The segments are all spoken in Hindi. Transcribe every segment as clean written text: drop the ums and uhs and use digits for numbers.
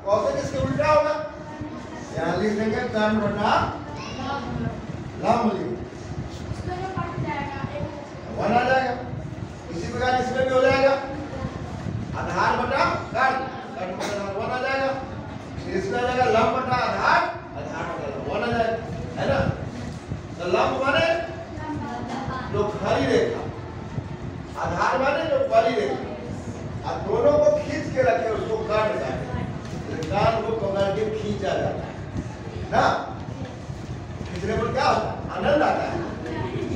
कौशल इसके उल्टा होगा, यहाँ लिख देंगे कर्ण बटा लंब लिख वन आ जाएगा। इसी प्रकार इसमें भी हो जाएगा आधार बटा कर्ण, कर्ण बटा वन आ जाएगा। फिर इसमें आ जाएगा लंब बटा आधार, आधार बटा वन आ जाएगा, है ना। तो लंब माने जो खड़ी रेखा, आधार माने जो खड़ी रेखा, और दोनों को खींच के रखे उसको कर्ण कहते हैं। कान को पकड़ के खींचा जाता है ना, खींचने पर क्या होता है, आनंद आता है।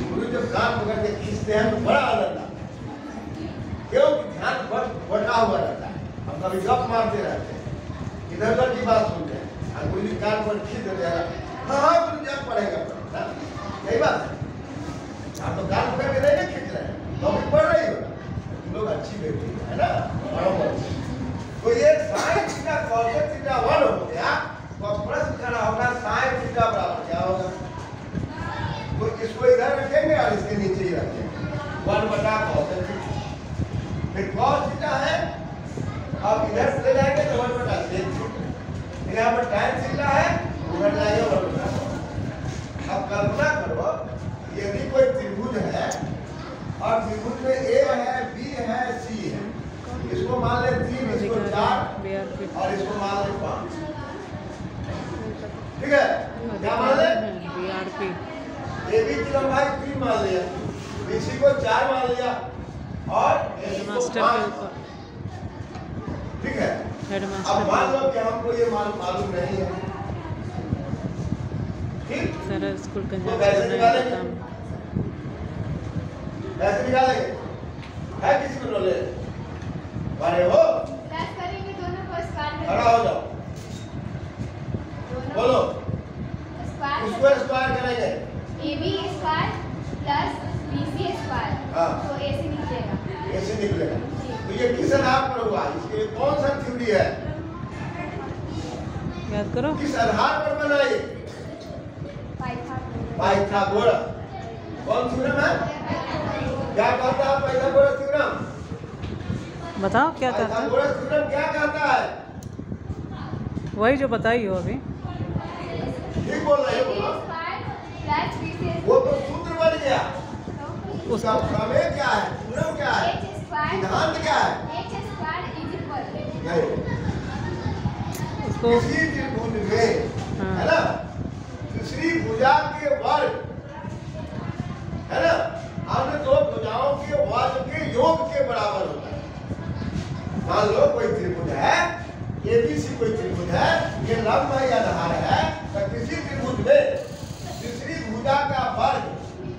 गुरु जब कान पकड़ के खींचते हैं तो बड़ा आनंद आता है, क्योंकि ध्यान बटा हुआ रहता है। हम कभी गप मारते रहते हैं, इधर उधर की बात सुनते हैं, और गुरु जी कान पर खींच देते हैं, हाँ गुरु जी आप पढ़ेगा पढ़ेगा, यही बात है। आप तो कान पकड़ के नहीं खींच रहे हैं, तो भी पढ़ रही हो, तुम लोग अच्छी बेटी है ना, बराबर। तो ये साइन थीटा कॉसेक थीटा 1 हो गया, तो प्रश्न खड़ा होगा साइन थीटा बराबर क्या होगा। तो इसको इधर रखेंगे और इसके नीचे ही रखेंगे 1 बटा कॉसेक थीटा। फिर कॉस थीटा है, अब इधर से ले जाएंगे तो 1 बटा सेक थीटा। फिर यहाँ पर tan थीटा है, उधर जाएगा 1 बटा। अब कल्पना करो यदि कोई त्रिभुज है और त्रिभुज में A है, B है, C है, इसको मान ले 3, इसको 4 और इसको मान ले 5, ठीक है। क्या मान ले, AB की लंबाई 3 मान लिया, BC को 4 मान लिया और AC को 5, ठीक है। अब मान लो कि हमको ये मालूम नहीं है, ठीक, सारा स्कूल का तो कैसे निकालेंगे, कैसे निकालेंगे, है किसी को नॉलेज? अरे हो प्लस करेंगे दोनों को स्क्वायर में, खड़ा हो जाओ, बोलो स्क्वायर, उसको स्क्वायर करेंगे AB square plus BC square, हाँ। तो AC निकलेगा, ऐसे निकलेगा। तो ये किस आधार पर हुआ, इसके लिए कौन सा थ्योरी है, याद करो, किस आधार पर बना ये, पाइथागोरस। कौन थ्योरम है, क्या कहता है पाइथागोरस थ्योरम, बताओ क्या कहता है, पाइथागोरस थ्योरम क्या कहता है, वही जो बताई हो अभी, ठीक बोल रहे हो, प्लस BC वो तो सूत्र बन गया, उसका प्रमेय क्या है, थ्योरम क्या है, सिद्धांत क्या है, H स्क्वायर इज इक्वल नहीं उसको किसी त्रिभुज में, हाँ। है ना, दूसरी भुजा के वर्ग, है ना, अन्य दो भुजाओं के वर्ग के योग के बराबर होता है। मान लो कोई त्रिभुज है, ABC कोई त्रिभुज है, ये लंब है या आधार है, तो किसी त्रिभुज में दूसरी भुजा का वर्ग,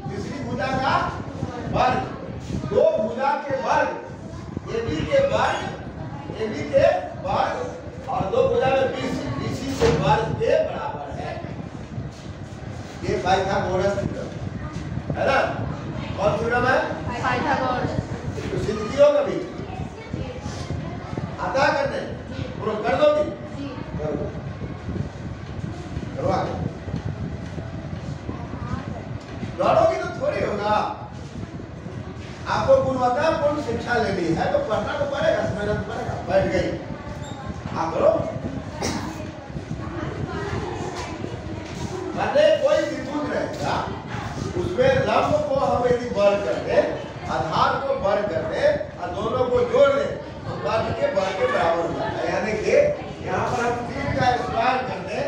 तीसरी भुजा का वर्ग, दो भुजा के वर्ग, AB के वर्ग और दो भुजा में BC के वर्ग के बराबर है। ये पाइथागोरस थ्योरम है ना, कौन थ्योरम है, पाइथागोरस। तो सिद्ध की हो कभी, आता करने, पूरा कर दोगी, कर दो, करवा के लड़ोगी तो थोड़ी होगा। आपको गुणवत्तापूर्ण शिक्षा लेनी है तो पढ़ना तो पड़ेगा, समझना तो पड़ेगा। बैठ गई, आप करो। मैंने कोई त्रिभुज रहेगा, उसमें लंब को हम यदि वर्ग कर दे, आधार को वर्ग कर दे और दोनों को जोड़ दे तो वर्ग के बराबर हो जाता है। यानी कि यहाँ पर हम 3 का स्क्वायर कर दे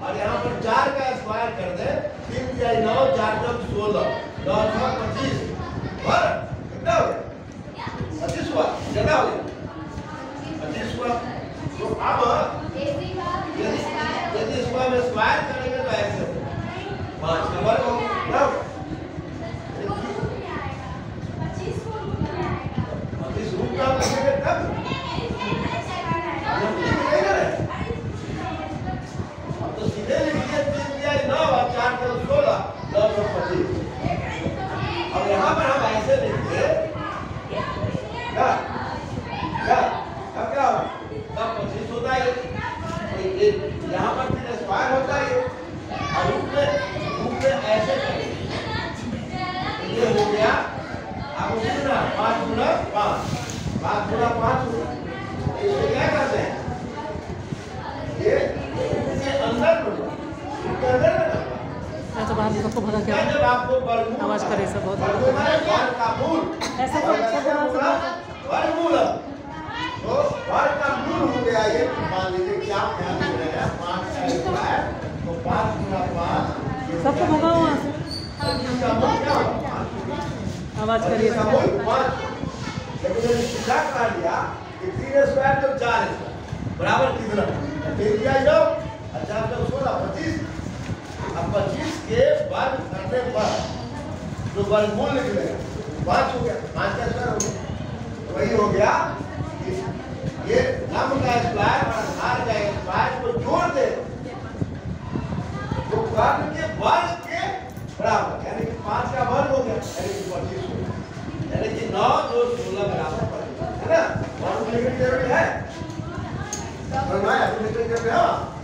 और यहाँ पर 4 का स्क्वायर कर दे, 3 या 9, 4 जब 16, 9 6 25, वर्ग कितना हो गया, 25 हुआ, कितना हो गया, 25 हुआ। तो अब यदि इसको हम स्क्वायर करेंगे तो ऐसे हो 5 का वर्ग हो गया, 25 रूट का करेंगे तब तो सीधे लिखिए 3 या 9 और 4 का 16, 9 और 25। अब यहाँ पर हम ऐसे लिखिए क्या क्या अब क्या होगा, तब 25 होता है, यहाँ पर फिर स्क्वायर होता है और रूट में ऐसे करेंगे, ये हो गया। अब गुना 5 गुना 5, 5 गुना 5 हुआ, इसको क्या करते हैं उसको भगा के जब आपको वर्गमूल आवाज़ करे सब बहुत वर्गमूल माने वर्ग का मूल ऐसे वर्ग अच्छा का बना मूल वर्गमूल तो वर्ग का मूल हो गया ये मान लीजिए कि आप यहाँ लिख रहे हैं 5 का स्क्वायर तो 5 गुना 5 सबको भगाओ वहाँ से इसका मूल क्या होगा आवाज़ करिए इसका मूल 5 लेकिन मैंने सीधा कर दिया कि 3 स्क्वायर तो 4 स्क्वायर बराबर कितना फिर क्या जाओ अच्छा तो 16 25 अब 25 के वर्ग करने पर जो वर्गमूल निकलेगा 5 हो गया 5 का स्क्वायर हो गया तो वही हो गया ये लंब का स्क्वायर और आधार का स्क्वायर को जोड़ दे तो वर्ग के बराबर यानी कि 5 का वर्ग हो गया यानी कि 25 हो गया यानी कि 9 2 16 बराबर 25 है ना वर्ग लिखने की जरूरत है समझ में आया लिखने की जरूरत है